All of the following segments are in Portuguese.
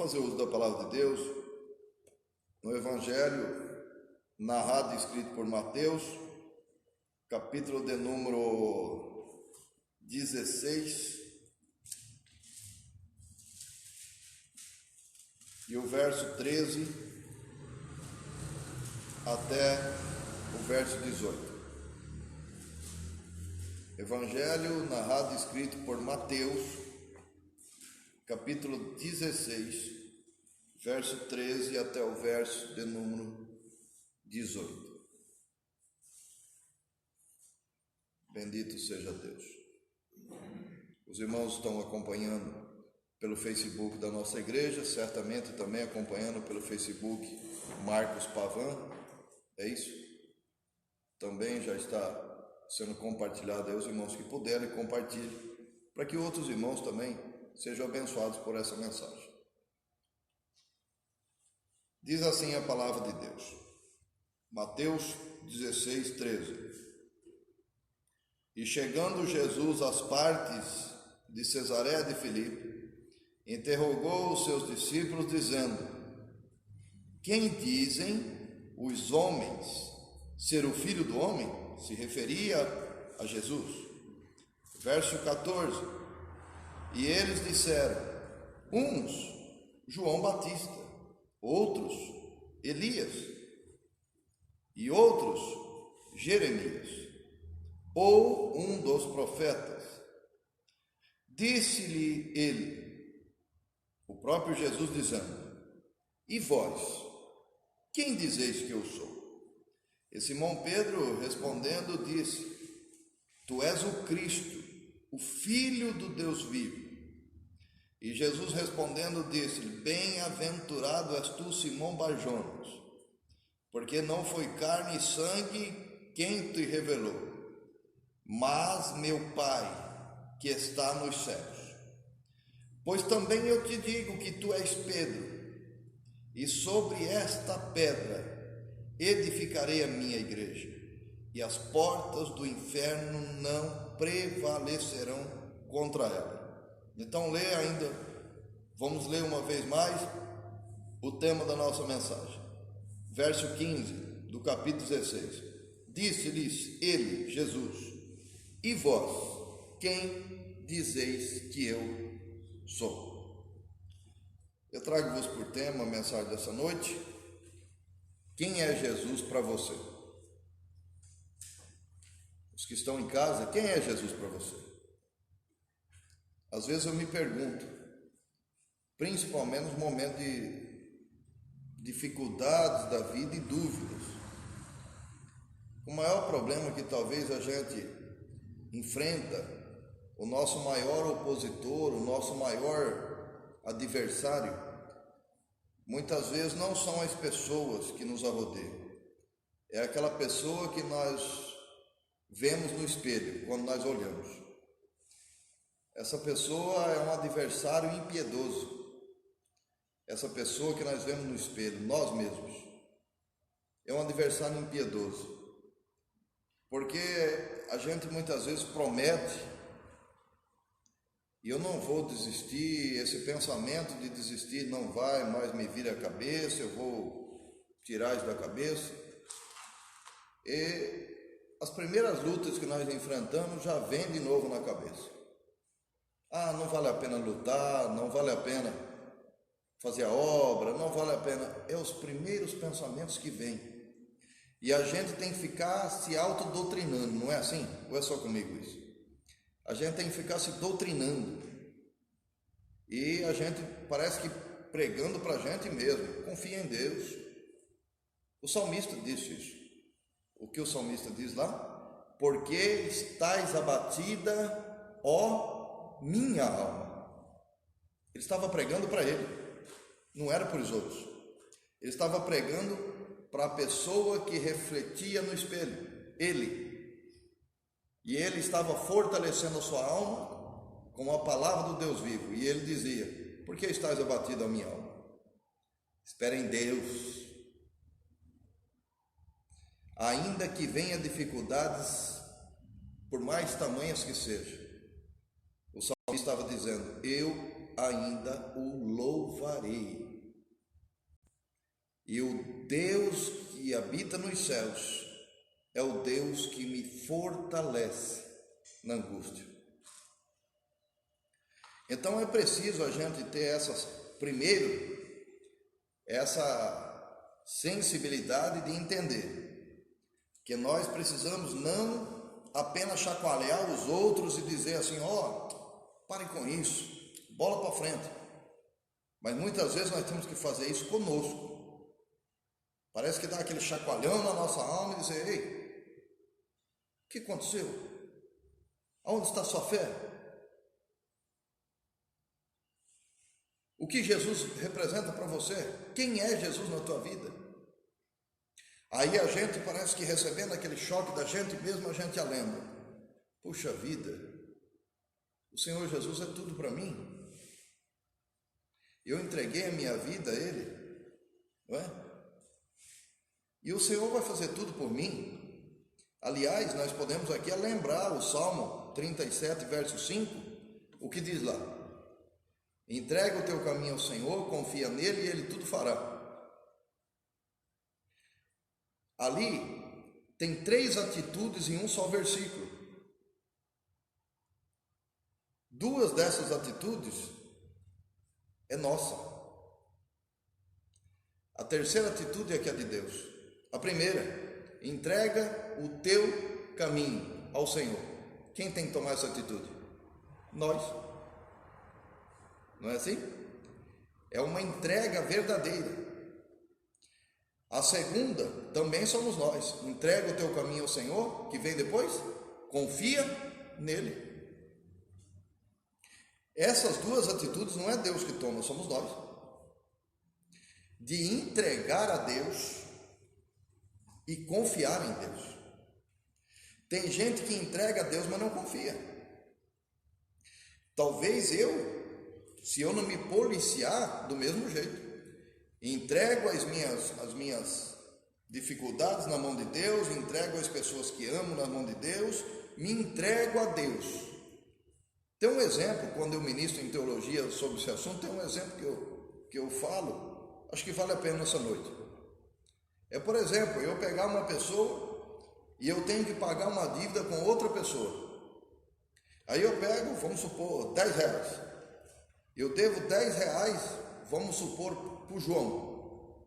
fazer uso da palavra de Deus no Evangelho narrado e escrito por Mateus, capítulo de número 16, e o verso 13 até o verso 18. Evangelho narrado e escrito por Mateus, capítulo 16, verso 13 até o verso de número 18. Bendito seja Deus. Os irmãos estão acompanhando pelo Facebook da nossa igreja, certamente também acompanhando pelo Facebook Marcos Pavan, é isso? Também já está sendo compartilhado aí, os irmãos que puderem compartilhem, para que outros irmãos também sejam abençoados por essa mensagem. Diz assim a palavra de Deus, Mateus 16, 13. E chegando Jesus às partes de Cesareia de Filipe, interrogou os seus discípulos, dizendo: Quem dizem os homens ser o Filho do Homem? Se referia a Jesus. Verso 14. E eles disseram: uns, João Batista, outros, Elias, e outros, Jeremias, ou um dos profetas. Disse-lhe ele, o próprio Jesus dizendo: E vós, quem dizeis que eu sou? E Simão Pedro respondendo disse: Tu és o Cristo, o Filho do Deus vivo. E Jesus respondendo disse-lhe: Bem-aventurado és tu, Simão Barjonas, porque não foi carne e sangue quem te revelou, mas meu Pai que está nos céus. Pois também eu te digo que tu és Pedro, e sobre esta pedra edificarei a minha igreja, e as portas do inferno não prevalecerão contra ela. Então lê ainda, vamos ler uma vez mais o tema da nossa mensagem. Verso 15 do capítulo 16. Disse-lhes ele, Jesus: E vós, quem dizeis que eu sou? Eu trago-vos por tema a mensagem dessa noite: quem é Jesus para você? Os que estão em casa, quem é Jesus para você? Às vezes eu me pergunto, principalmente nos momentos de dificuldades da vida e dúvidas, o maior problema que talvez a gente enfrenta, o nosso maior opositor, o nosso maior adversário, muitas vezes não são as pessoas que nos arrodeiam, é aquela pessoa que nós vemos no espelho, quando nós olhamos. Essa pessoa é um adversário impiedoso. Essa pessoa que nós vemos no espelho, nós mesmos, é um adversário impiedoso. Porque a gente muitas vezes promete, e eu não vou desistir, esse pensamento de desistir não vai mais me vir à cabeça, eu vou tirar isso da cabeça. E as primeiras lutas que nós enfrentamos já vêm de novo na cabeça. Ah, não vale a pena lutar, não vale a pena fazer a obra, não vale a pena. É os primeiros pensamentos que vêm. E a gente tem que ficar se autodoutrinando, não é assim? Ou é só comigo isso? A gente tem que ficar se doutrinando. E a gente parece que pregando para a gente mesmo, confia em Deus. O salmista disse isso. O que o salmista diz lá? Porque estais abatida, ó minha alma. Ele estava pregando para ele, não era para os outros. Ele estava pregando para a pessoa que refletia no espelho, ele. E ele estava fortalecendo a sua alma com a palavra do Deus vivo. E ele dizia: Por que estás abatido a minha alma? Espera em Deus. Ainda que venha dificuldades, por mais tamanhas que sejam, o salmista estava dizendo: eu ainda o louvarei. E o Deus que habita nos céus é o Deus que me fortalece na angústia. Então é preciso a gente ter essa sensibilidade de entender que nós precisamos não apenas chacoalhar os outros e dizer assim, parem com isso, bola para frente. Mas muitas vezes nós temos que fazer isso conosco. Parece que dá aquele chacoalhão na nossa alma e dizer, ei, o que aconteceu? Aonde está a sua fé? O que Jesus representa para você? Quem é Jesus na tua vida? Aí a gente parece que recebendo aquele choque da gente mesmo, a gente a lembra. Puxa vida, o Senhor Jesus é tudo para mim. Eu entreguei a minha vida a Ele, não é? E o Senhor vai fazer tudo por mim. Aliás, nós podemos aqui lembrar o Salmo 37, verso 5, o que diz lá? Entrega o teu caminho ao Senhor, confia nele e Ele tudo fará. Ali tem 3 atitudes em um só versículo. 2 dessas atitudes é nossa. A terceira atitude é que é de Deus. A primeira, entrega o teu caminho ao Senhor. Quem tem que tomar essa atitude? Nós. Não é assim? É uma entrega verdadeira. A segunda, também somos nós. Entrega o teu caminho ao Senhor, que vem depois, confia nele. Essas 2 atitudes não é Deus que toma, somos nós. De entregar a Deus e confiar em Deus. Tem gente que entrega a Deus, mas não confia. Talvez se eu não me policiar, do mesmo jeito, entrego as minhas dificuldades na mão de Deus, entrego as pessoas que amo na mão de Deus, me entrego a Deus. Tem um exemplo, quando eu ministro em teologia sobre esse assunto, tem um exemplo que eu falo, acho que vale a pena essa noite. É, por exemplo, eu pegar uma pessoa e eu tenho que pagar uma dívida com outra pessoa. Aí eu pego, vamos supor, 10 reais. Eu devo 10 reais, vamos supor, para o João.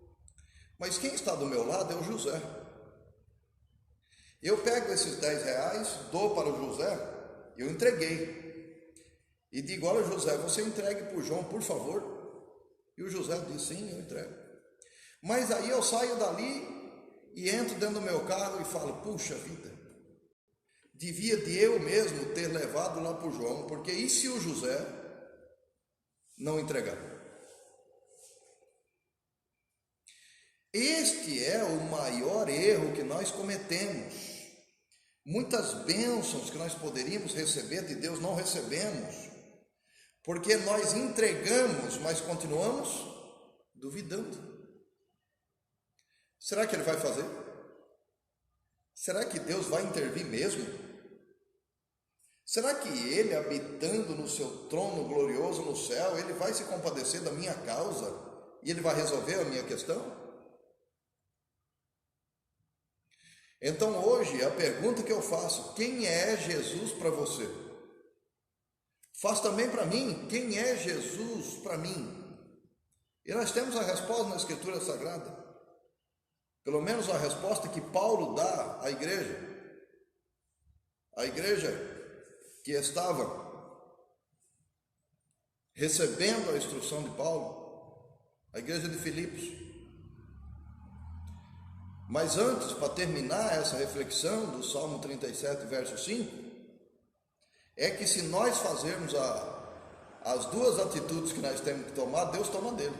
Mas quem está do meu lado é o José. Eu pego esses 10 reais, dou para o José, eu entreguei. E digo, olha José, você entregue para o João, por favor. E o José diz, sim, eu entrego. Mas aí eu saio dali e entro dentro do meu carro e falo, puxa vida, devia de eu mesmo ter levado lá para o João, porque e se o José não entregar? Este é o maior erro que nós cometemos. Muitas bênçãos que nós poderíamos receber de Deus não recebemos, porque nós entregamos, mas continuamos duvidando. Será que Ele vai fazer? Será que Deus vai intervir mesmo? Será que Ele, habitando no seu trono glorioso no céu, Ele vai se compadecer da minha causa e Ele vai resolver a minha questão? Então hoje a pergunta que eu faço, quem é Jesus para você? Faz também para mim, quem é Jesus para mim? E nós temos a resposta na Escritura Sagrada. Pelo menos a resposta que Paulo dá à igreja. A igreja que estava recebendo a instrução de Paulo, a igreja de Filipos. Mas antes, para terminar essa reflexão do Salmo 37, verso 5, é que se nós fazermos as 2 atitudes que nós temos que tomar, Deus toma dele.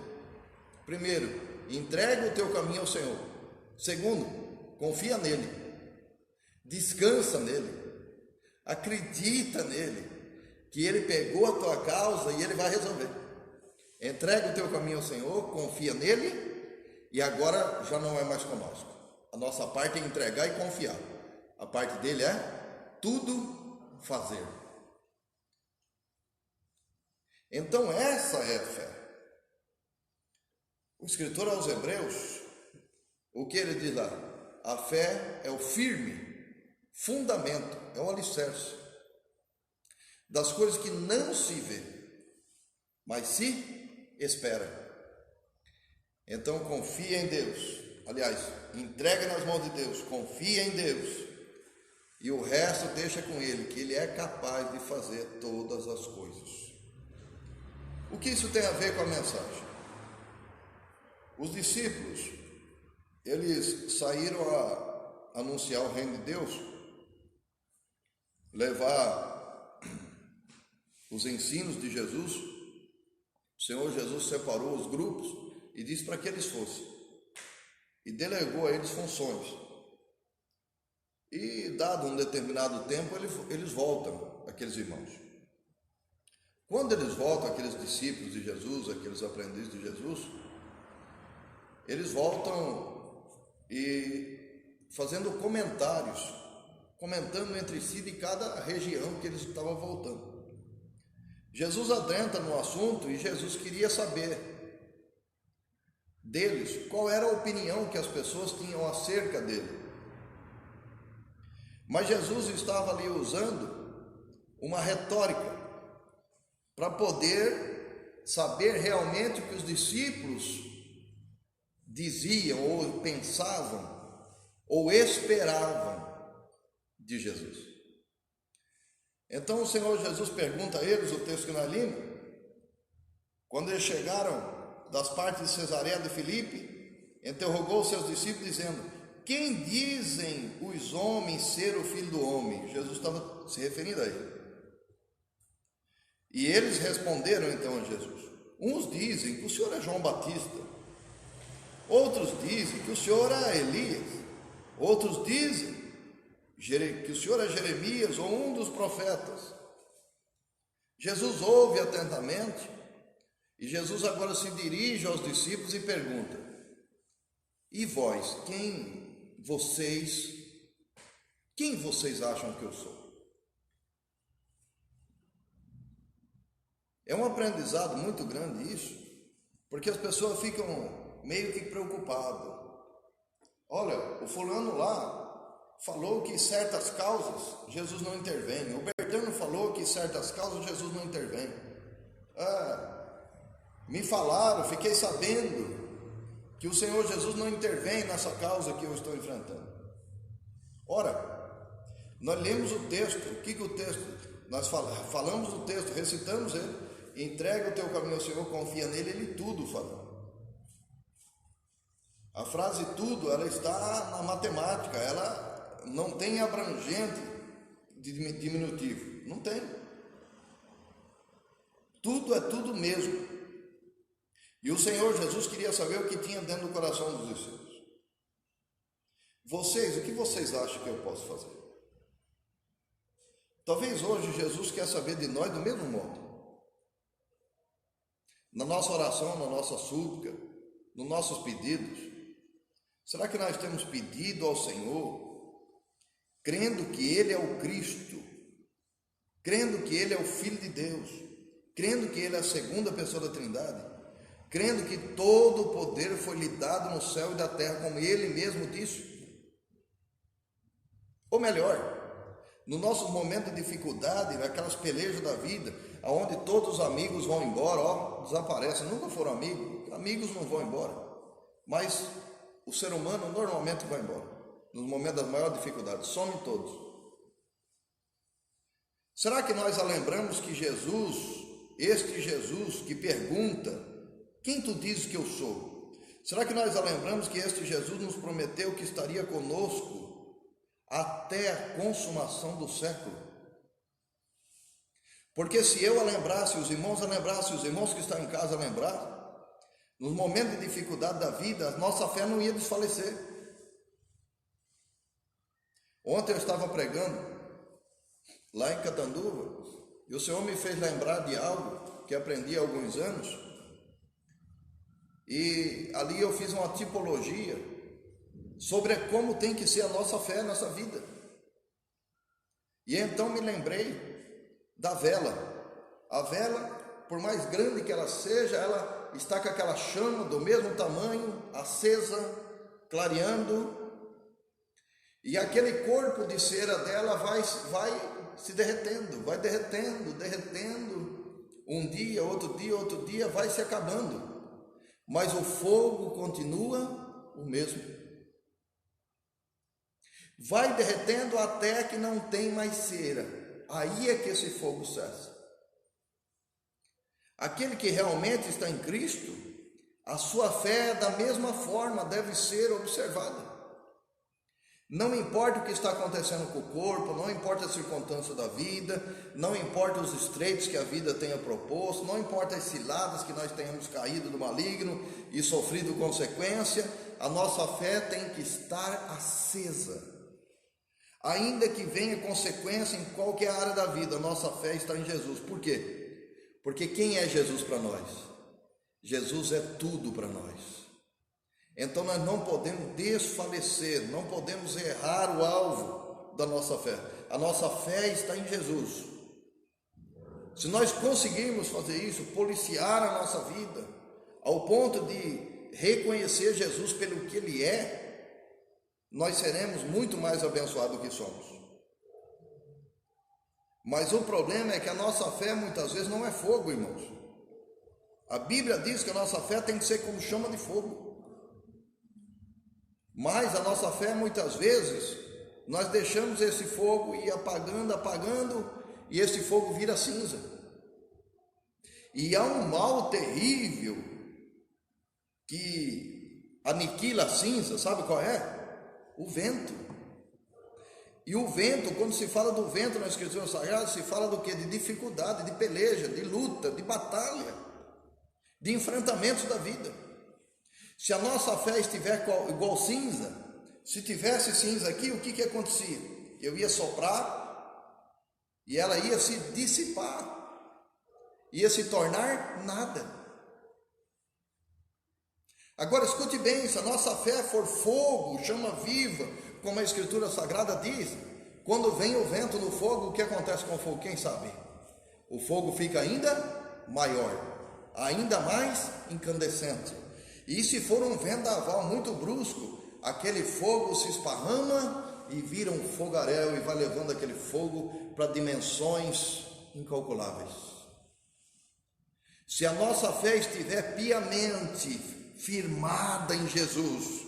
Primeiro, entrega o teu caminho ao Senhor. Segundo, confia nele, descansa nele, acredita nele, que ele pegou a tua causa e ele vai resolver. Entrega o teu caminho ao Senhor, confia nele, e agora já não é mais conosco. A nossa parte é entregar e confiar. A parte dele é tudo fazer. Então essa é a fé. O escritor aos Hebreus, o que ele diz lá? A fé é o firme fundamento, é o alicerce das coisas que não se vê, mas se espera. Então confia em Deus, aliás, entrega nas mãos de Deus, confia em Deus, e o resto deixa com Ele, que Ele é capaz de fazer todas as coisas. O que isso tem a ver com a mensagem? Os discípulos, eles saíram a anunciar o reino de Deus, levar os ensinos de Jesus. O Senhor Jesus separou os grupos e disse para que eles fossem, e delegou a eles funções. E dado um determinado tempo, eles voltam, aqueles irmãos. Quando eles voltam, aqueles discípulos de Jesus, aqueles aprendizes de Jesus, eles voltam e fazendo comentários, comentando entre si de cada região que eles estavam voltando. Jesus adentra no assunto e Jesus queria saber deles qual era a opinião que as pessoas tinham acerca dele. Mas Jesus estava ali usando uma retórica para poder saber realmente o que os discípulos diziam ou pensavam ou esperavam de Jesus. Então o Senhor Jesus pergunta a eles, o texto que nós lemos, quando eles chegaram das partes de Cesareia de Filipe, interrogou os seus discípulos dizendo: quem dizem os homens ser o Filho do Homem? Jesus estava se referindo a ele. E eles responderam então a Jesus: uns dizem que o Senhor é João Batista, outros dizem que o Senhor é Elias, outros dizem que o Senhor é Jeremias ou um dos profetas. Jesus ouve atentamente e Jesus agora se dirige aos discípulos e pergunta: e vós, quem vocês acham que eu sou? É um aprendizado muito grande isso, porque as pessoas ficam meio que preocupadas. Olha, o fulano lá falou que certas causas Jesus não intervém, o Bertano falou que certas causas Jesus não intervém. Me falaram, fiquei sabendo que o Senhor Jesus não intervém nessa causa que eu estou enfrentando. Ora, nós lemos o texto, o que o texto, nós falamos do texto, recitamos ele: entrega o teu caminho ao Senhor, confia nele, ele tudo fará. A frase tudo, ela está na matemática, ela não tem abrangente diminutivo, não tem. Tudo é tudo mesmo. E o Senhor Jesus queria saber o que tinha dentro do coração dos discípulos. Vocês, o que vocês acham que eu posso fazer? Talvez hoje Jesus quer saber de nós do mesmo modo. Na nossa oração, na nossa súplica, nos nossos pedidos. Será que nós temos pedido ao Senhor, crendo que Ele é o Cristo, crendo que Ele é o Filho de Deus, crendo que Ele é a segunda pessoa da Trindade, crendo que todo o poder foi lhe dado no céu e da terra, como Ele mesmo disse? Ou melhor, no nosso momento de dificuldade, naquelas pelejas da vida, onde todos os amigos vão embora, desaparecem, nunca foram amigos não vão embora, mas o ser humano normalmente vai embora, nos momentos das maiores dificuldades, somem todos. Será que nós lembramos que Jesus, este Jesus que pergunta: quem tu dizes que eu sou? Será que nós lembramos que este Jesus nos prometeu que estaria conosco até a consumação do século? Porque se eu a lembrasse, os irmãos a lembrassem, os irmãos que estão em casa a lembrar, nos momentos de dificuldade da vida, a nossa fé não ia desfalecer. Ontem eu estava pregando lá em Catanduva e o Senhor me fez lembrar de algo que aprendi há alguns anos, e ali eu fiz uma tipologia sobre como tem que ser a nossa fé nessa vida. E então me lembrei da vela. A vela por mais grande que ela seja, ela está com aquela chama do mesmo tamanho, acesa, clareando, e aquele corpo de cera dela vai se derretendo, vai derretendo, um dia, outro dia, vai se acabando, mas o fogo continua o mesmo. Vai derretendo até que não tem mais cera, aí é que esse fogo cessa. Aquele que realmente está em Cristo, a sua fé da mesma forma deve ser observada. Não importa o que está acontecendo com o corpo, não importa a circunstância da vida, não importa os estreitos que a vida tenha proposto, não importa as ciladas que nós tenhamos caído do maligno e sofrido consequência, a nossa fé tem que estar acesa. Ainda que venha consequência em qualquer área da vida, a nossa fé está em Jesus. Por quê? Porque quem é Jesus para nós? Jesus é tudo para nós. Então nós não podemos desfalecer, não podemos errar o alvo da nossa fé. A nossa fé está em Jesus. Se nós conseguirmos fazer isso, policiar a nossa vida, ao ponto de reconhecer Jesus pelo que Ele é, nós seremos muito mais abençoados do que somos. Mas o problema é que a nossa fé muitas vezes não é fogo, irmãos. A Bíblia diz que a nossa fé tem que ser como chama de fogo. Mas a nossa fé muitas vezes, nós deixamos esse fogo ir apagando, e esse fogo vira cinza. E há um mal terrível que aniquila a cinza, sabe qual é? O vento. E o vento, quando se fala do vento na Escritura Sagrada, se fala do quê? De dificuldade, de peleja, de luta, de batalha, de enfrentamentos da vida. Se a nossa fé estiver igual cinza, se tivesse cinza aqui, o que acontecia? Eu ia soprar e ela ia se dissipar, ia se tornar nada. Agora escute bem, se a nossa fé for fogo, chama viva, como a Escritura Sagrada diz, quando vem o vento no fogo, o que acontece com o fogo? Quem sabe? O fogo fica ainda maior, ainda mais incandescente. E se for um vendaval muito brusco, aquele fogo se esparrama e vira um fogaréu e vai levando aquele fogo para dimensões incalculáveis. Se a nossa fé estiver piamente firmada em Jesus,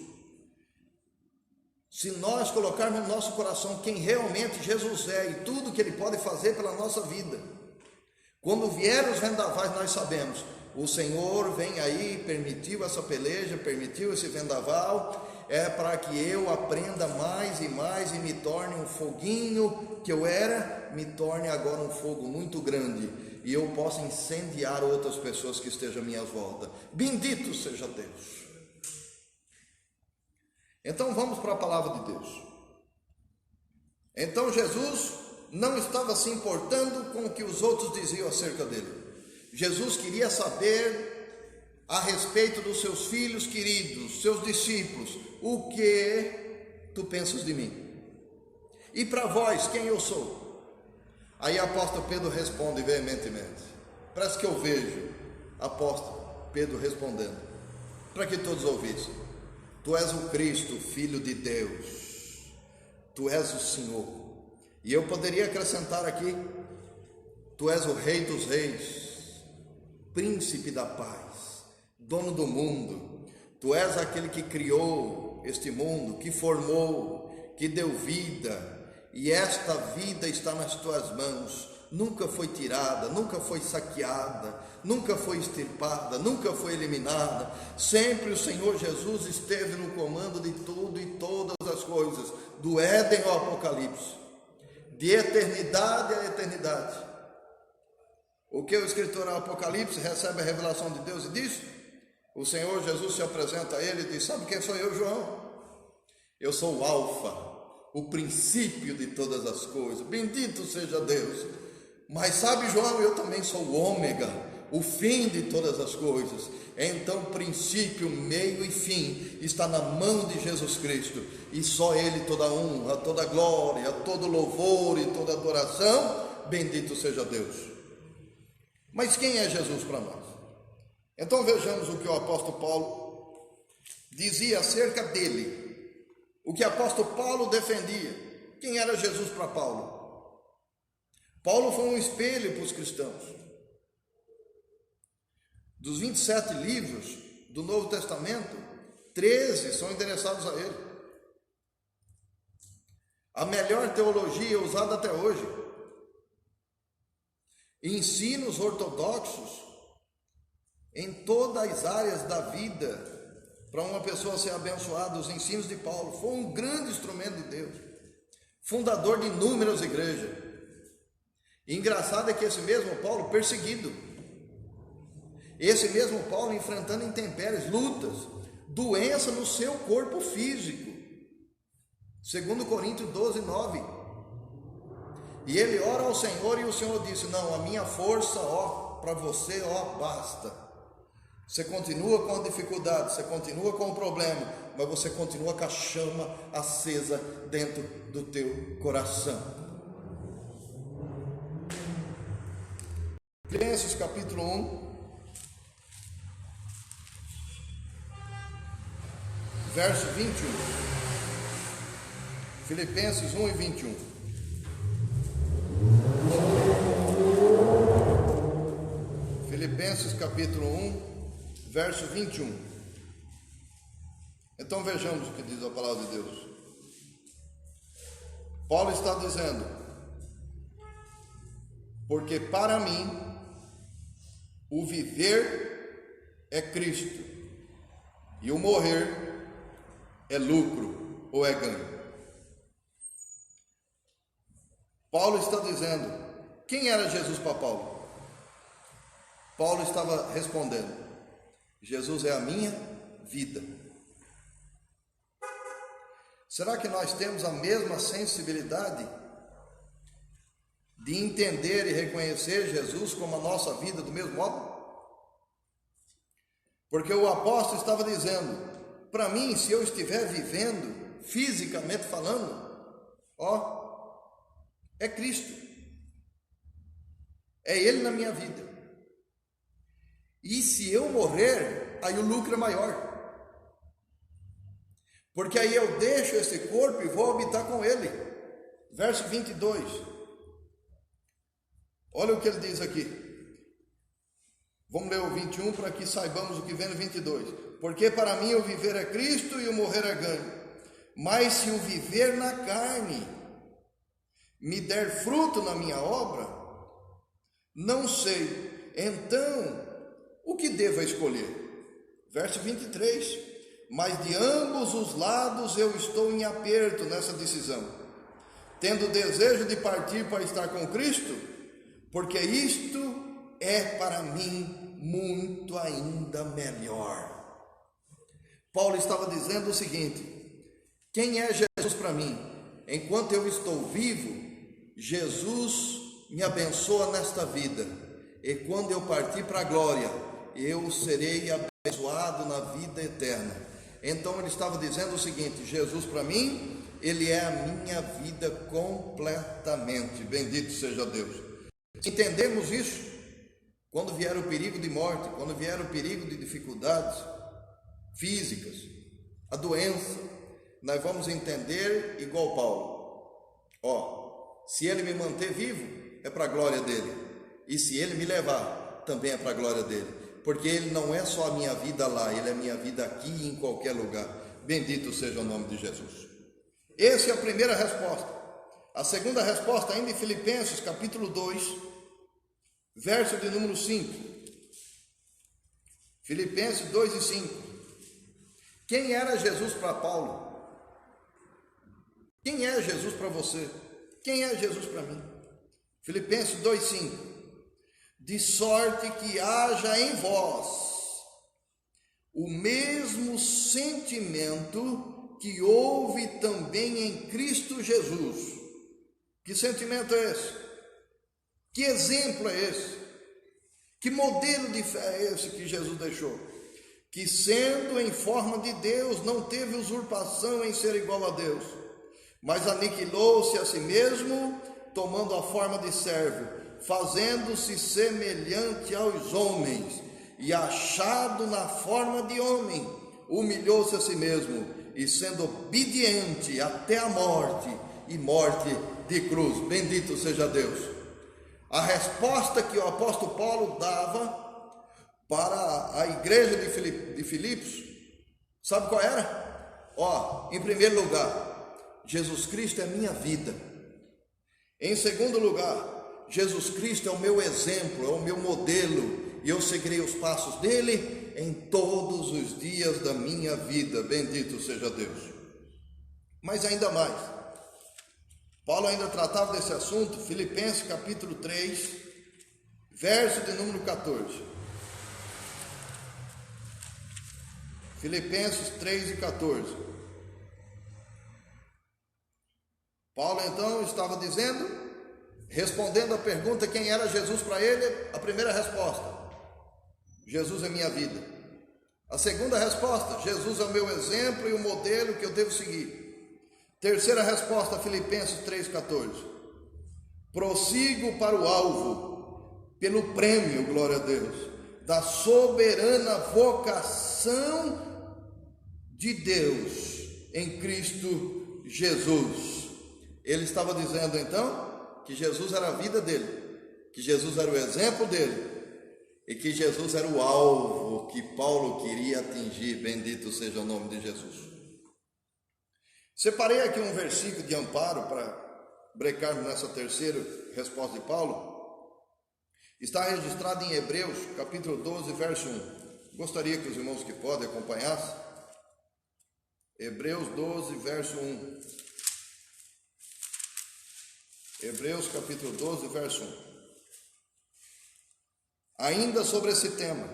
se nós colocarmos no nosso coração quem realmente Jesus é e tudo que Ele pode fazer pela nossa vida, quando vier os vendavais, nós sabemos, o Senhor vem aí, permitiu essa peleja, permitiu esse vendaval, é para que eu aprenda mais e mais e me torne um foguinho que eu era, me torne agora um fogo muito grande e eu possa incendiar outras pessoas que estejam à minha volta. Bendito seja Deus. Então vamos para a palavra de Deus. Então Jesus não estava se importando com o que os outros diziam acerca dele. Jesus queria saber a respeito dos seus filhos queridos, seus discípulos, o que tu pensas de mim? E para vós, quem eu sou? Aí o apóstolo Pedro responde veementemente. Parece que eu vejo apóstolo Pedro respondendo, para que todos ouvissem. Tu és o Cristo, Filho de Deus, tu és o Senhor. E eu poderia acrescentar aqui, tu és o Rei dos Reis, Príncipe da paz, Dono do mundo, tu és aquele que criou este mundo, que formou, que deu vida, e esta vida está nas tuas mãos, nunca foi tirada, nunca foi saqueada, nunca foi extirpada, nunca foi eliminada, sempre o Senhor Jesus esteve no comando de tudo e todas as coisas, do Éden ao Apocalipse, de eternidade a eternidade. O que o escritor ao Apocalipse recebe a revelação de Deus e diz, o Senhor Jesus se apresenta a ele e diz, sabe quem sou eu, João? Eu sou o Alfa, o princípio de todas as coisas, bendito seja Deus. Mas sabe, João, eu também sou o Ômega, o fim de todas as coisas. Então princípio, meio e fim está na mão de Jesus Cristo, e só Ele toda honra, toda glória, todo louvor e toda adoração, bendito seja Deus. Mas quem é Jesus para nós? Então vejamos o que o apóstolo Paulo dizia acerca dele. O que o apóstolo Paulo defendia. Quem era Jesus para Paulo? Paulo foi um espelho para os cristãos. Dos 27 livros do Novo Testamento, 13 são endereçados a ele. A melhor teologia usada até hoje. Ensinos ortodoxos em todas as áreas da vida para uma pessoa ser abençoada. Os ensinos de Paulo. Foi um grande instrumento de Deus. Fundador de inúmeras igrejas. E engraçado é que esse mesmo Paulo perseguido. Esse mesmo Paulo enfrentando intempéries, lutas, doença no seu corpo físico. 2 Coríntios 12, 9. E ele ora ao Senhor e o Senhor disse: não, a minha força, para você, basta. Você continua com a dificuldade, você continua com o problema, mas você continua com a chama acesa dentro do teu coração. Filipenses capítulo 1, verso 21. Filipenses 1 e 21. Filipenses capítulo 1, verso 21. Então vejamos o que diz a palavra de Deus. Paulo está dizendo: porque para mim o viver é Cristo e o morrer é lucro ou é ganho. Paulo está dizendo, quem era Jesus para Paulo? Paulo estava respondendo: Jesus é a minha vida. Será que nós temos a mesma sensibilidade de entender e reconhecer Jesus como a nossa vida do mesmo modo? Porque o apóstolo estava dizendo, para mim, se eu estiver vivendo, fisicamente falando, é Cristo, é Ele na minha vida. E se eu morrer, aí o lucro é maior, porque aí eu deixo esse corpo e vou habitar com Ele. Verso 22, olha o que ele diz aqui. Vamos ler o 21 para que saibamos o que vem no 22. Porque para mim o viver é Cristo e o morrer é ganho. Mas se o viver na carne me der fruto na minha obra, não sei, então, o que devo escolher? Verso 23, mas de ambos os lados eu estou em aperto nessa decisão, tendo desejo de partir para estar com Cristo, porque isto é para mim muito ainda melhor. Paulo estava dizendo o seguinte: quem é Jesus para mim? Enquanto eu estou vivo, Jesus me abençoa nesta vida, e quando eu partir para a glória, eu serei abençoado na vida eterna. Então ele estava dizendo o seguinte: Jesus para mim, Ele é a minha vida completamente. Bendito seja Deus. Entendemos isso, quando vier o perigo de morte, quando vier o perigo de dificuldades físicas, a doença, nós vamos entender igual Paulo. Se Ele me manter vivo, é para a glória dEle. E se Ele me levar, também é para a glória dEle. Porque Ele não é só a minha vida lá, Ele é a minha vida aqui e em qualquer lugar. Bendito seja o nome de Jesus. Essa é a primeira resposta. A segunda resposta, ainda em Filipenses capítulo 2, verso de número 5. Filipenses 2 e 5. Quem era Jesus para Paulo? Quem é Jesus para você? Quem é Jesus para mim? Filipenses 2, 5. De sorte que haja em vós o mesmo sentimento que houve também em Cristo Jesus. Que sentimento é esse? Que exemplo é esse? Que modelo de fé é esse que Jesus deixou? Que sendo em forma de Deus, não teve usurpação em ser igual a Deus, mas aniquilou-se a si mesmo, tomando a forma de servo, fazendo-se semelhante aos homens, e achado na forma de homem, humilhou-se a si mesmo, e sendo obediente até a morte, e morte de cruz. Bendito seja Deus. A resposta que o apóstolo Paulo dava para a igreja de Filipos, sabe qual era? Em primeiro lugar, Jesus Cristo é minha vida. Em segundo lugar, Jesus Cristo é o meu exemplo, é o meu modelo, e eu seguirei os passos dele em todos os dias da minha vida. Bendito seja Deus. Mas ainda mais, Paulo ainda tratava desse assunto, Filipenses capítulo 3, verso de número 14. Filipenses 3 e 14. Paulo então estava dizendo, respondendo a pergunta quem era Jesus para ele, a primeira resposta: Jesus é minha vida. A segunda resposta: Jesus é o meu exemplo e o modelo que eu devo seguir. Terceira resposta, Filipenses 3,14: prossigo para o alvo, pelo prêmio, glória a Deus, da soberana vocação de Deus em Cristo Jesus. Ele estava dizendo então que Jesus era a vida dele, que Jesus era o exemplo dele, e que Jesus era o alvo que Paulo queria atingir. Bendito seja o nome de Jesus. Separei aqui um versículo de amparo para brecarmos nessa terceira resposta de Paulo. Está registrado em Hebreus, capítulo 12, verso 1. Gostaria que os irmãos que podem acompanhassem. Hebreus 12, verso 1. Hebreus, capítulo 12, verso 1. Ainda sobre esse tema,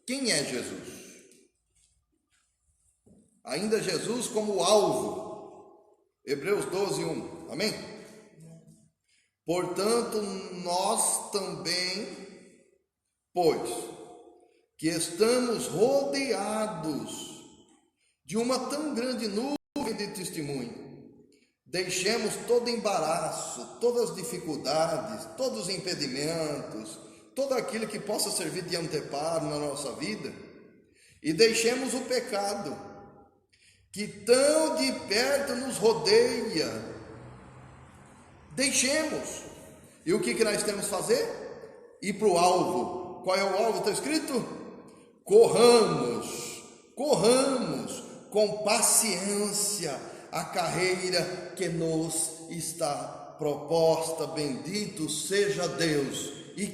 quem é Jesus? Ainda Jesus como alvo. Hebreus 12, 1. Amém? Portanto, nós também, pois que estamos rodeados de uma tão grande nuvem de testemunho, deixemos todo embaraço, todas as dificuldades, todos os impedimentos, todo aquilo que possa servir de anteparo na nossa vida, e deixemos o pecado que tão de perto nos rodeia. Deixemos. E o que nós temos que fazer? Ir para o alvo. Qual é o alvo? Está escrito? Corramos com paciência a carreira que nos está proposta. Bendito seja Deus. E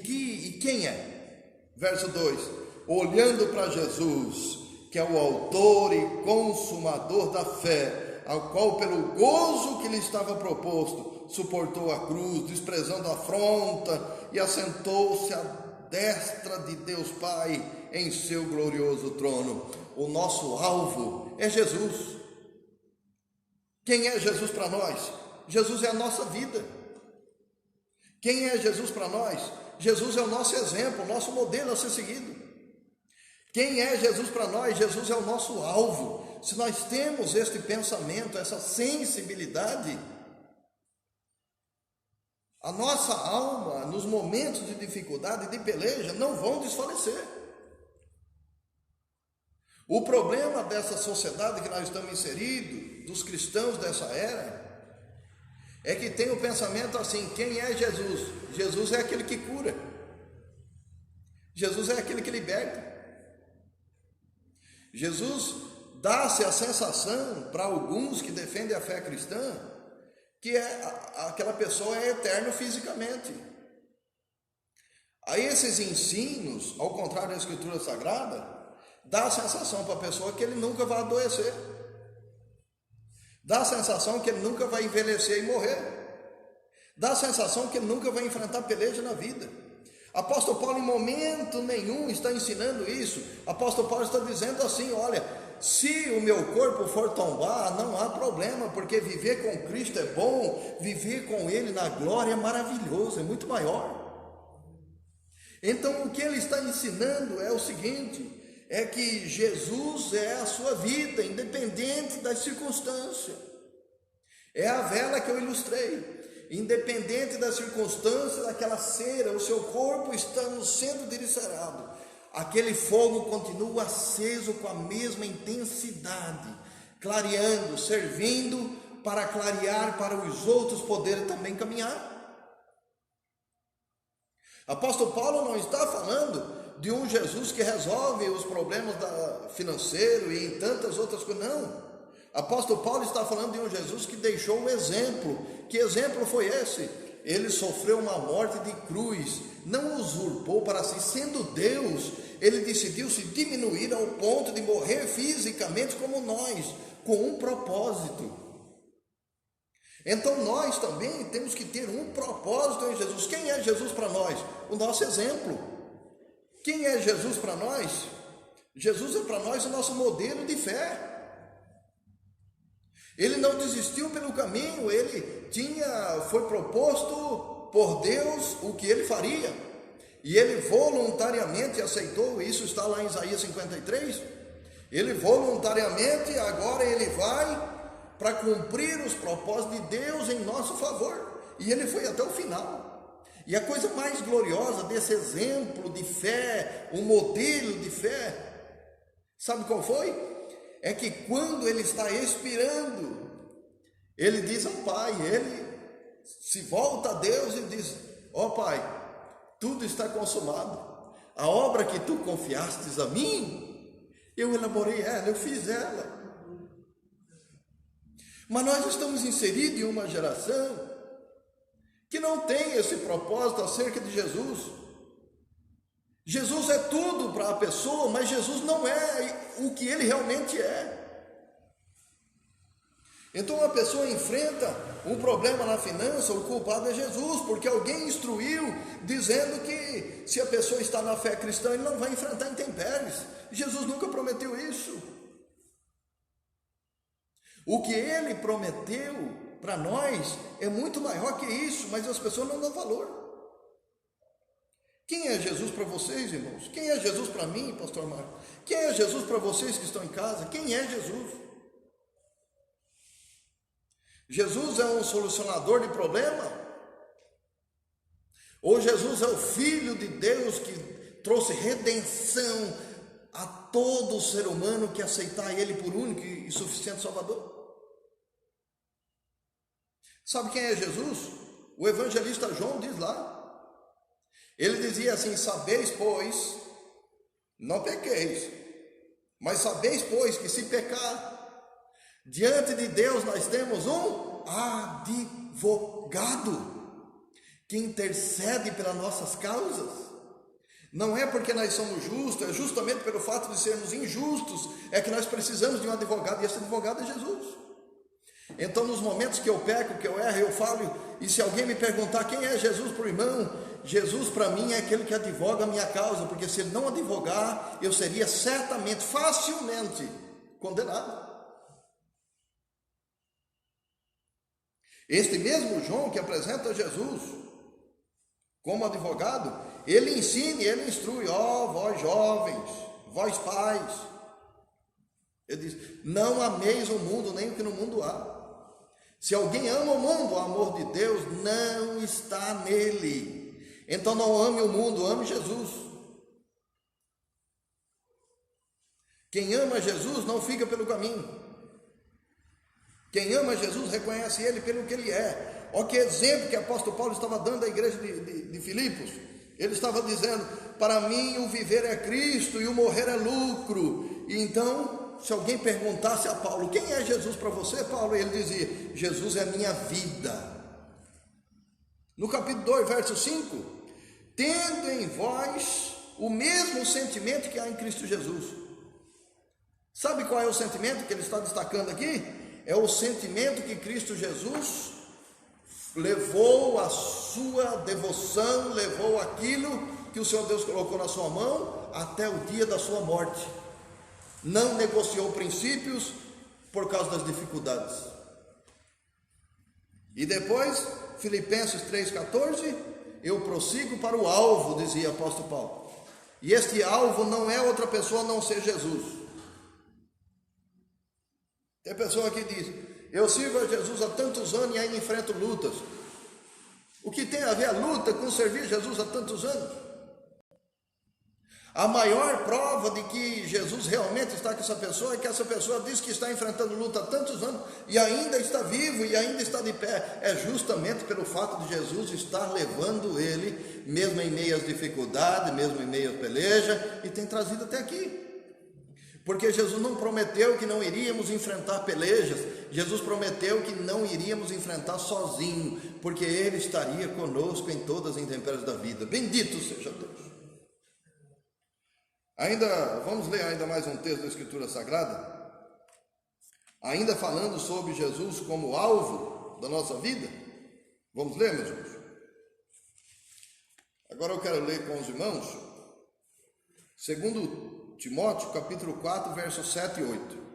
quem é? Verso 2: olhando para Jesus, que é o autor e consumador da fé, ao qual pelo gozo que lhe estava proposto, suportou a cruz, desprezando a afronta, e assentou-se à destra de Deus Pai em seu glorioso trono. O nosso alvo é Jesus. Quem é Jesus para nós? Jesus é a nossa vida. Quem é Jesus para nós? Jesus é o nosso exemplo, o nosso modelo a ser seguido. Quem é Jesus para nós? Jesus é o nosso alvo. Se nós temos este pensamento, essa sensibilidade, a nossa alma, nos momentos de dificuldade, de peleja, não vão desfalecer. O problema dessa sociedade que nós estamos inseridos, dos cristãos dessa era, é que tem o pensamento assim: quem é Jesus? Jesus é aquele que cura. Jesus é aquele que liberta. Jesus dá-se a sensação, para alguns que defendem a fé cristã, que aquela pessoa é eterna fisicamente. Aí esses ensinos, ao contrário da Escritura Sagrada, dá a sensação para a pessoa que ele nunca vai adoecer. Dá a sensação que ele nunca vai envelhecer e morrer. Dá a sensação que ele nunca vai enfrentar peleja na vida. Apóstolo Paulo em momento nenhum está ensinando isso. Apóstolo Paulo está dizendo assim: olha, se o meu corpo for tombar, não há problema, porque viver com Cristo é bom, viver com Ele na glória é maravilhoso, é muito maior. Então o que ele está ensinando é o seguinte: é que Jesus é a sua vida, independente das circunstâncias. É a vela que eu ilustrei. independente da circunstância daquela cera, o seu corpo estando sendo dilacerado, aquele fogo continua aceso com a mesma intensidade, clareando, servindo para clarear para os outros poderem também caminhar. Apóstolo Paulo não está falando de um Jesus que resolve os problemas financeiros e em tantas outras coisas, não. Apóstolo Paulo está falando de um Jesus que deixou um exemplo. Que exemplo foi esse? Ele sofreu uma morte de cruz, não usurpou para si, sendo Deus, ele decidiu se diminuir ao ponto de morrer fisicamente como nós, com um propósito. Então nós também temos que ter um propósito em Jesus. Quem é Jesus para nós? O nosso exemplo. Quem é Jesus para nós? Jesus é para nós o nosso modelo de fé. Ele não desistiu pelo caminho, foi proposto por Deus o que ele faria, e ele voluntariamente aceitou. Isso está lá em Isaías 53, ele voluntariamente, agora ele vai para cumprir os propósitos de Deus em nosso favor, e ele foi até o final. E a coisa mais gloriosa desse exemplo de fé, um modelo de fé, sabe qual foi? É que quando ele está expirando, ele diz ao Pai, ele se volta a Deus e diz: ó Pai, tudo está consumado, a obra que tu confiastes a mim, eu elaborei ela, eu fiz ela. Mas nós estamos inseridos em uma geração que não tem esse propósito acerca de Jesus. Jesus é tudo para a pessoa, mas Jesus não é o que ele realmente é. Então a pessoa enfrenta um problema na finança, o culpado é Jesus, porque alguém instruiu dizendo que se a pessoa está na fé cristã, ele não vai enfrentar intempéries. Jesus nunca prometeu isso. O que ele prometeu para nós é muito maior que isso, mas as pessoas não dão valor. Quem é Jesus para vocês, irmãos? Quem é Jesus para mim, pastor Marcos? Quem é Jesus para vocês que estão em casa? Quem é Jesus? Jesus é um solucionador de problema? Ou Jesus é o Filho de Deus que trouxe redenção a todo ser humano que aceitar Ele por único e suficiente Salvador? Sabe quem é Jesus? O evangelista João diz lá. Ele dizia assim: sabeis, pois, não pequeis, mas sabeis, pois, que se pecar, diante de Deus nós temos um advogado, que intercede pelas nossas causas. Não é porque nós somos justos, é justamente pelo fato de sermos injustos, é que nós precisamos de um advogado, e esse advogado é Jesus. Então nos momentos que eu peco, que eu erro, eu falo, e se alguém me perguntar quem é Jesus para o irmão, Jesus para mim é aquele que advoga a minha causa, porque se ele não advogar, eu seria certamente, facilmente condenado. Este mesmo João que apresenta Jesus como advogado, ele ensina e ele instrui: ó, vós jovens, vós pais, ele diz: não ameis o mundo, nem o que no mundo há. Se alguém ama o mundo, o amor de Deus não está nele. Então não ame o mundo, ame Jesus. Quem ama Jesus não fica pelo caminho. Quem ama Jesus reconhece Ele pelo que Ele é. Olha que exemplo que o apóstolo Paulo estava dando à igreja de Filipos. Ele estava dizendo: para mim o viver é Cristo e o morrer é lucro. E então, se alguém perguntasse a Paulo: quem é Jesus para você, Paulo? Ele dizia: Jesus é a minha vida. No capítulo 2, verso 5: tendo em vós o mesmo sentimento que há em Cristo Jesus. Sabe qual é o sentimento que ele está destacando aqui? É o sentimento que Cristo Jesus levou a sua devoção, levou aquilo que o Senhor Deus colocou na sua mão até o dia da sua morte. Não negociou princípios por causa das dificuldades. E depois, Filipenses 3,14, eu prossigo para o alvo, dizia o apóstolo Paulo. E este alvo não é outra pessoa a não ser Jesus. Tem pessoa que diz: eu sirvo a Jesus há tantos anos e ainda enfrento lutas. O que tem a ver a luta com servir Jesus há tantos anos? A maior prova de que Jesus realmente está com essa pessoa é que essa pessoa diz que está enfrentando luta há tantos anos e ainda está vivo e ainda está de pé. É justamente pelo fato de Jesus estar levando ele, mesmo em meio às dificuldades, mesmo em meio às pelejas, e tem trazido até aqui. Porque Jesus não prometeu que não iríamos enfrentar pelejas, Jesus prometeu que não iríamos enfrentar sozinho, porque Ele estaria conosco em todas as intempéries da vida. Bendito seja Deus. Vamos ler ainda mais um texto da Escritura Sagrada, ainda falando sobre Jesus como alvo da nossa vida. Vamos ler, meus irmãos? Agora eu quero ler com os irmãos, 2 Timóteo, capítulo 4, versos 7 e 8.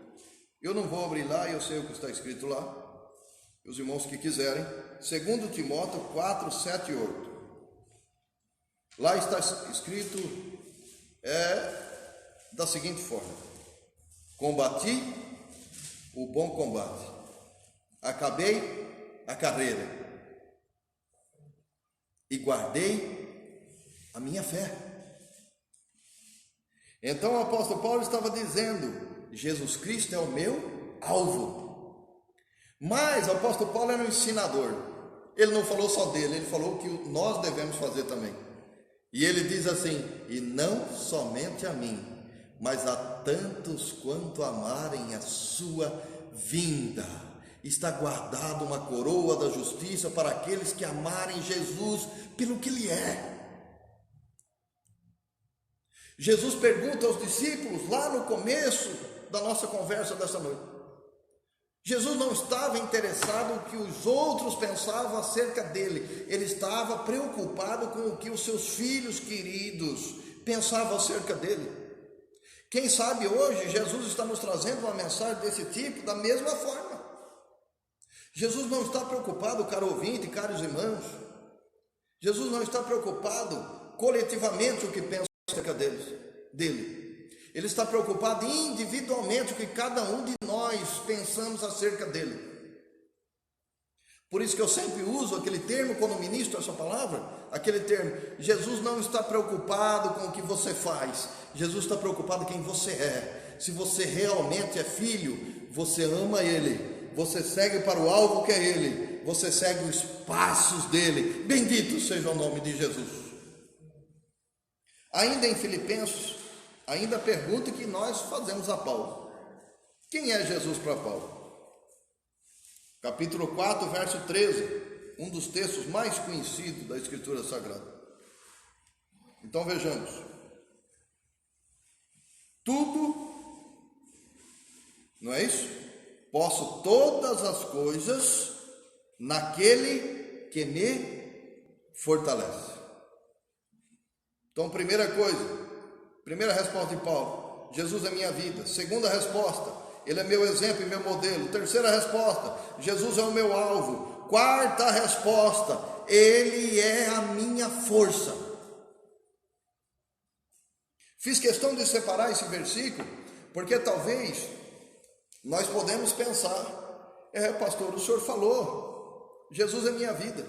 Eu não vou abrir lá, eu sei o que está escrito lá. Os irmãos que quiserem, 2 Timóteo 4, 7 e 8. Lá está escrito da seguinte forma: combati o bom combate, acabei a carreira e guardei a minha fé. Então o apóstolo Paulo estava dizendo: Jesus Cristo é o meu alvo. Mas o apóstolo Paulo era um ensinador. Ele não falou só dele, ele falou o que nós devemos fazer também. E ele diz assim: e não somente a mim, mas a tantos quanto amarem a sua vinda. Está guardada uma coroa da justiça para aqueles que amarem Jesus pelo que Ele é. Jesus pergunta aos discípulos lá no começo da nossa conversa dessa noite. Jesus não estava interessado no que os outros pensavam acerca dele. Ele estava preocupado com o que os seus filhos queridos pensavam acerca dele. Quem sabe hoje Jesus está nos trazendo uma mensagem desse tipo da mesma forma. Jesus não está preocupado, caro ouvinte, caros irmãos. Jesus não está preocupado coletivamente o que pensa acerca dele. Ele está preocupado individualmente o que cada um de nós pensamos acerca dele. Por isso que eu sempre uso aquele termo quando ministro essa palavra, aquele termo: Jesus não está preocupado com o que você faz, Jesus está preocupado com quem você é. Se você realmente é filho, você ama Ele, você segue para o alvo que é Ele, você segue os passos dele. Bendito seja o nome de Jesus. Ainda em Filipenses, ainda a pergunta que nós fazemos a Paulo: quem é Jesus para Paulo? Capítulo 4, verso 13, um dos textos mais conhecidos da Escritura Sagrada. Então vejamos: tudo, não é isso? Posso todas as coisas naquele que me fortalece. Então, primeira resposta de Paulo: Jesus é minha vida. Segunda resposta: Ele é meu exemplo e meu modelo. Terceira resposta: Jesus é o meu alvo. Quarta resposta: Ele é a minha força. Fiz questão de separar esse versículo, porque talvez nós podemos pensar: pastor, o senhor falou, Jesus é minha vida.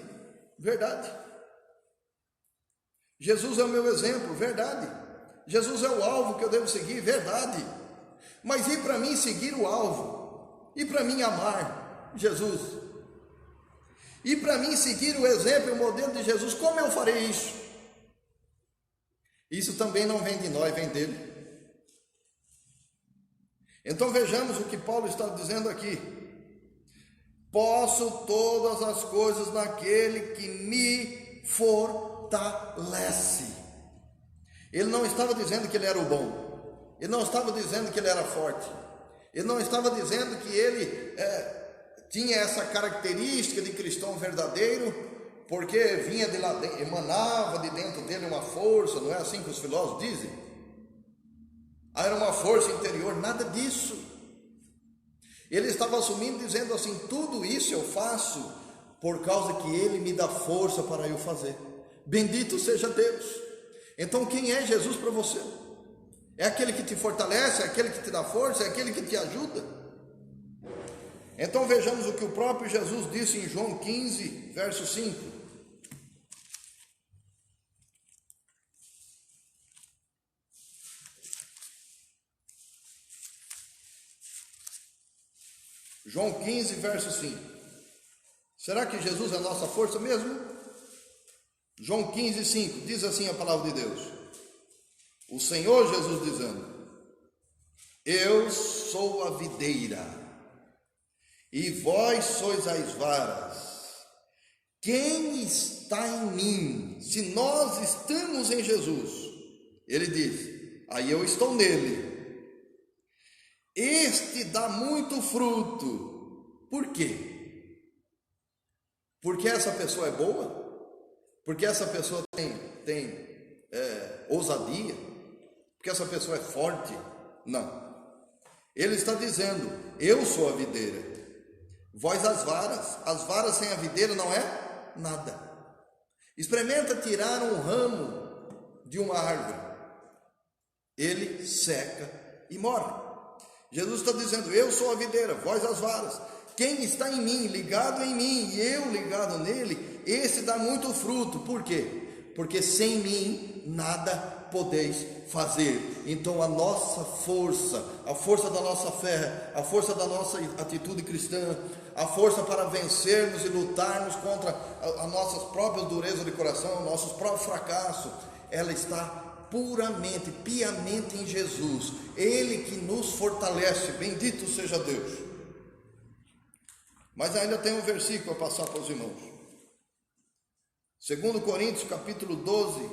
Verdade. Jesus é o meu exemplo. Verdade. Jesus é o alvo que eu devo seguir. Verdade. Mas e para mim seguir o alvo? E para mim amar Jesus? E para mim seguir o exemplo e o modelo de Jesus? Como eu farei isso? Isso também não vem de nós, vem dele. Então vejamos o que Paulo está dizendo aqui: posso todas as coisas naquele que me fortalece. Ele não estava dizendo que ele era o bom, ele não estava dizendo que ele era forte, ele não estava dizendo que ele tinha essa característica de cristão verdadeiro, porque vinha de lá dentro, emanava de dentro dele uma força. Não é assim que os filósofos dizem? Era uma força interior. Nada disso. Ele estava assumindo, dizendo assim: tudo isso eu faço por causa que Ele me dá força para eu fazer. Bendito seja Deus. Então quem é Jesus para você? É aquele que te fortalece, é aquele que te dá força, é aquele que te ajuda. Então vejamos o que o próprio Jesus disse em João 15, verso 5. João 15, verso 5. Será que Jesus é a nossa força mesmo? João 15, 5, diz assim a palavra de Deus. O Senhor Jesus dizendo: eu sou a videira, e vós sois as varas. Quem está em mim? Se nós estamos em Jesus, ele diz, aí eu estou nele. Este dá muito fruto. Por quê? Porque essa pessoa é boa? Porque essa pessoa tem ousadia? Porque essa pessoa é forte? Não. Ele está dizendo, eu sou a videira, vós as varas. As varas sem a videira não é nada. Experimenta tirar um ramo de uma árvore, ele seca e morre. Jesus está dizendo, eu sou a videira, vós as varas. Quem está em mim, ligado em mim, e eu ligado nele, esse dá muito fruto. Por quê? Porque sem mim nada podeis fazer. Então a nossa força, a força da nossa fé, a força da nossa atitude cristã, a força para vencermos e lutarmos contra as nossas próprias durezas de coração, nossos próprios fracassos, ela está puramente, piamente em Jesus. Ele que nos fortalece, bendito seja Deus. Mas ainda tem um versículo a passar para os irmãos. 2 Coríntios capítulo 12,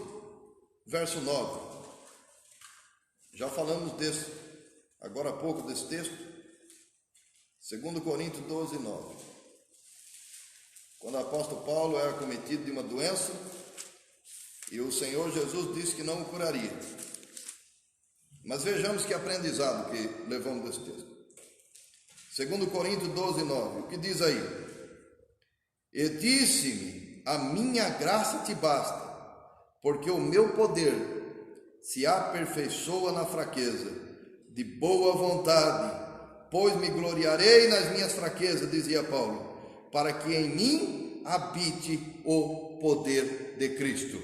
verso 9. Já falamos desse, agora há pouco desse texto. 2 Coríntios 12, 9. Quando o apóstolo Paulo era acometido de uma doença, e o Senhor Jesus disse que não o curaria. Mas vejamos que aprendizado que levamos desse texto. 2 Coríntios 12, 9. O que diz aí? E disse-me, a minha graça te basta, porque o meu poder se aperfeiçoa na fraqueza. De boa vontade, pois me gloriarei nas minhas fraquezas, dizia Paulo, para que em mim habite o poder de Cristo.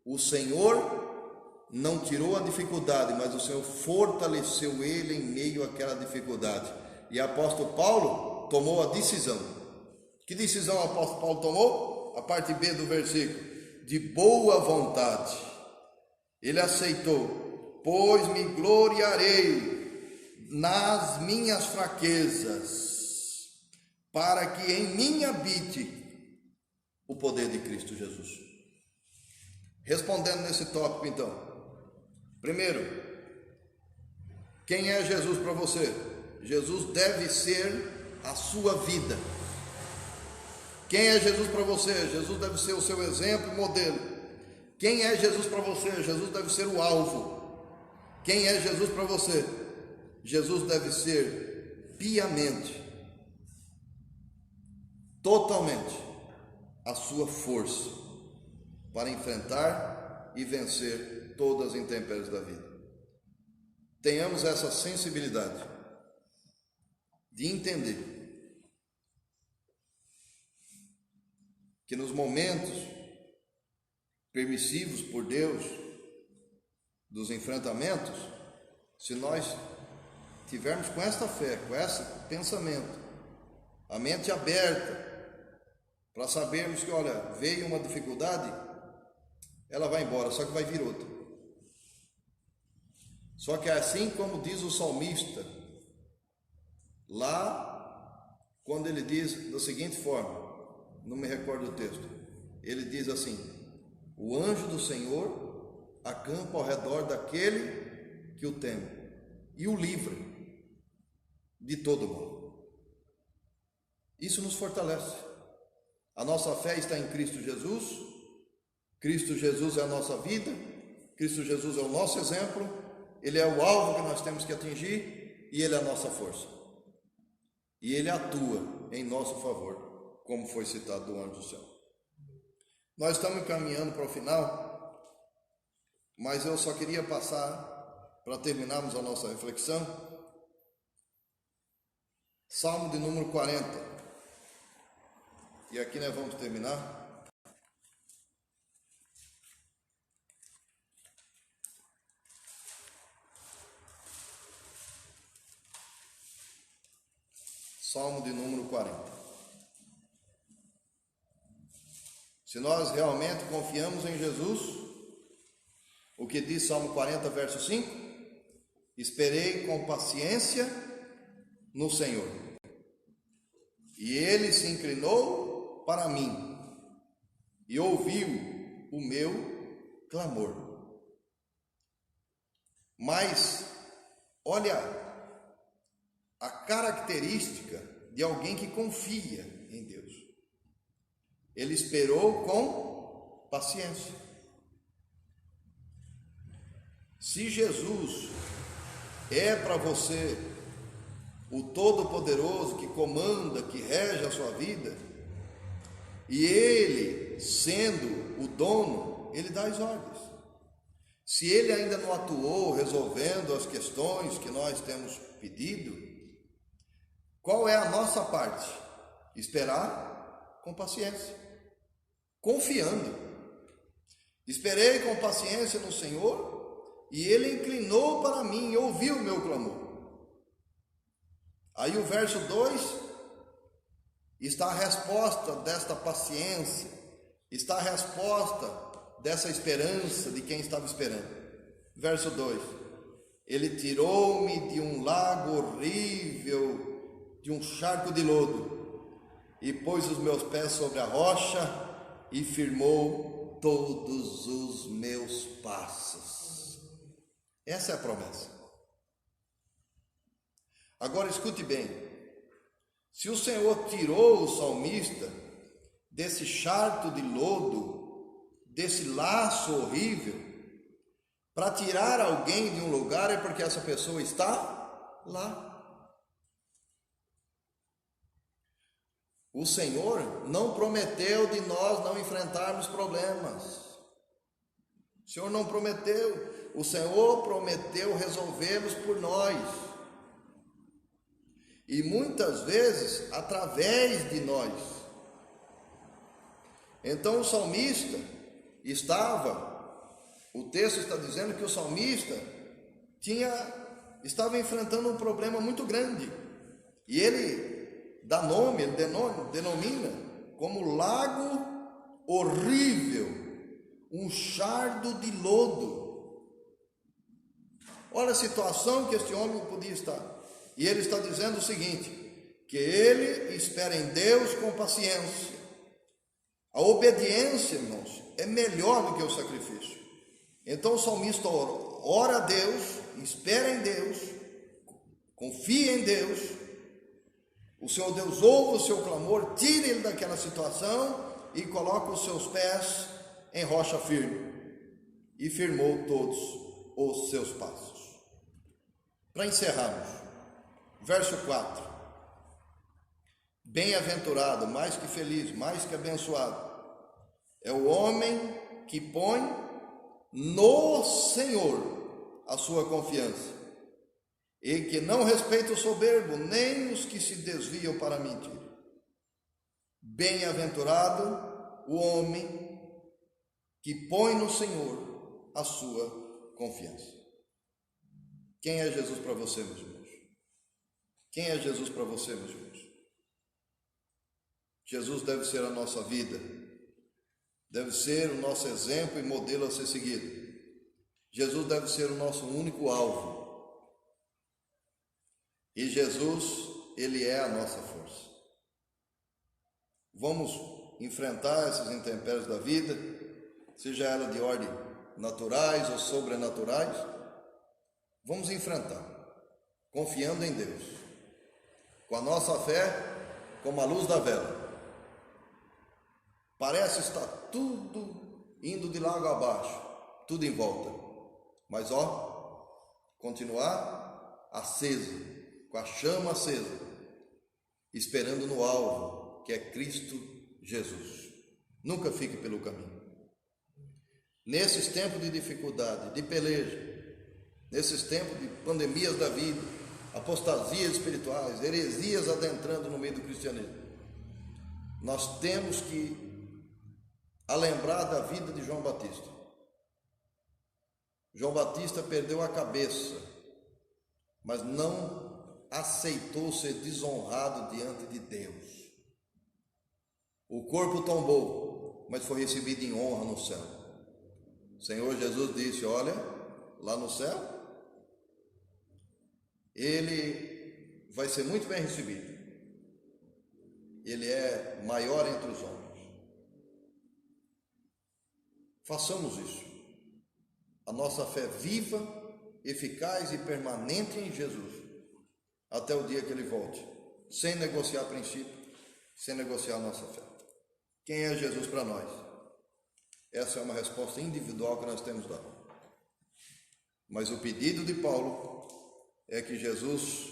O Senhor não tirou a dificuldade, mas o Senhor fortaleceu ele em meio àquela dificuldade. E o apóstolo Paulo tomou a decisão. Que decisão o apóstolo Paulo tomou? A parte B do versículo. De boa vontade. Ele aceitou. Pois me gloriarei nas minhas fraquezas, para que em mim habite o poder de Cristo Jesus. Respondendo nesse tópico, então. Primeiro, quem é Jesus para você? Jesus deve ser a sua vida. Quem é Jesus para você? Jesus deve ser o seu exemplo e modelo. Quem é Jesus para você? Jesus deve ser o alvo. Quem é Jesus para você? Jesus deve ser piamente, totalmente, a sua força para enfrentar e vencer todas as intempéries da vida. Tenhamos essa sensibilidade de entender que nos momentos permissivos por Deus dos enfrentamentos, se nós tivermos com esta fé, com esse pensamento, a mente aberta, para sabermos que, olha, veio uma dificuldade, ela vai embora, só que vai vir outra. Só que assim como diz o salmista, lá, quando ele diz da seguinte forma, não me recordo o texto, ele diz assim: o anjo do Senhor acampa ao redor daquele que o teme e o livra de todo mal. Isso nos fortalece. A nossa fé está em Cristo Jesus. Cristo Jesus é a nossa vida. Cristo Jesus é o nosso exemplo. Ele é o alvo que nós temos que atingir e Ele é a nossa força. E Ele atua em nosso favor, como foi citado do anjo do céu. Nós estamos caminhando para o final, mas eu só queria passar, para terminarmos a nossa reflexão, Salmo de número 40. E aqui nós vamos terminar. Salmo de número 40. Se nós realmente confiamos em Jesus, o que diz Salmo 40, verso 5? Esperei com paciência no Senhor, e Ele se inclinou para mim, e ouviu o meu clamor. Mas, olha a característica de alguém que confia em Deus. Ele esperou com paciência. Se Jesus é para você o Todo-Poderoso que comanda, que rege a sua vida, e Ele, sendo o dono, Ele dá as ordens. Se Ele ainda não atuou resolvendo as questões que nós temos pedido, qual é a nossa parte? Esperar com paciência, confiando. Esperei com paciência no Senhor, e Ele inclinou para mim e ouviu o meu clamor. Aí o verso 2 está a resposta desta paciência, está a resposta dessa esperança de quem estava esperando. Verso 2: Ele tirou-me de um lago horrível, de um charco de lodo, e pôs os meus pés sobre a rocha e firmou todos os meus passos. Essa é a promessa. Agora escute bem, se o Senhor tirou o salmista desse charco de lodo, desse laço horrível, para tirar alguém de um lugar, é porque essa pessoa está lá. O Senhor não prometeu de nós não enfrentarmos problemas. O Senhor não prometeu, o Senhor prometeu resolvê-los por nós. E muitas vezes através de nós. Então o salmista o texto está dizendo que o salmista estava enfrentando um problema muito grande. E ele dá nome, ele denomina como lago horrível, um charco de lodo. Olha a situação que este homem podia estar. E ele está dizendo o seguinte, que ele espera em Deus com paciência. A obediência, irmãos, é melhor do que o sacrifício. Então o salmista ora a Deus, espera em Deus, confia em Deus. O Senhor Deus ouve o seu clamor, tira ele daquela situação e coloca os seus pés em rocha firme. E firmou todos os seus passos. Para encerrarmos, verso 4: Bem-aventurado, mais que feliz, mais que abençoado, é o homem que põe no Senhor a sua confiança, e que não respeita o soberbo, nem os que se desviam para a mentira. Bem-aventurado o homem que põe no Senhor a sua confiança. Quem é Jesus para você, meus irmãos? Quem é Jesus para você, meus irmãos? Jesus deve ser a nossa vida, deve ser o nosso exemplo e modelo a ser seguido. Jesus deve ser o nosso único alvo. E Jesus, Ele é a nossa força. Vamos enfrentar essas intempéries da vida, seja ela de ordem naturais ou sobrenaturais. Vamos enfrentar, confiando em Deus, com a nossa fé como a luz da vela. Parece estar tudo indo de lago abaixo, tudo em volta, mas continuar aceso, com a chama acesa, esperando no alvo, que é Cristo Jesus. Nunca fique pelo caminho. Nesses tempos de dificuldade, de peleja, nesses tempos de pandemias da vida, apostasias espirituais, heresias adentrando no meio do cristianismo, nós temos que lembrar da vida de João Batista. João Batista perdeu a cabeça, mas não aceitou ser desonrado diante de Deus. O corpo tombou, mas foi recebido em honra no céu. O Senhor Jesus disse: olha, lá no céu, ele vai ser muito bem recebido. Ele é maior entre os homens. Façamos isso. A nossa fé viva, eficaz e permanente em Jesus, até o dia que Ele volte, sem negociar princípio, sem negociar a nossa fé. Quem é Jesus para nós? Essa é uma resposta individual que nós temos dado. Mas o pedido de Paulo é que Jesus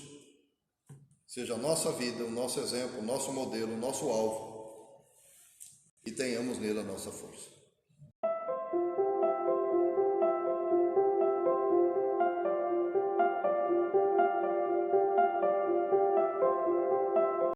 seja a nossa vida, o nosso exemplo, o nosso modelo, o nosso alvo, e tenhamos nele a nossa força.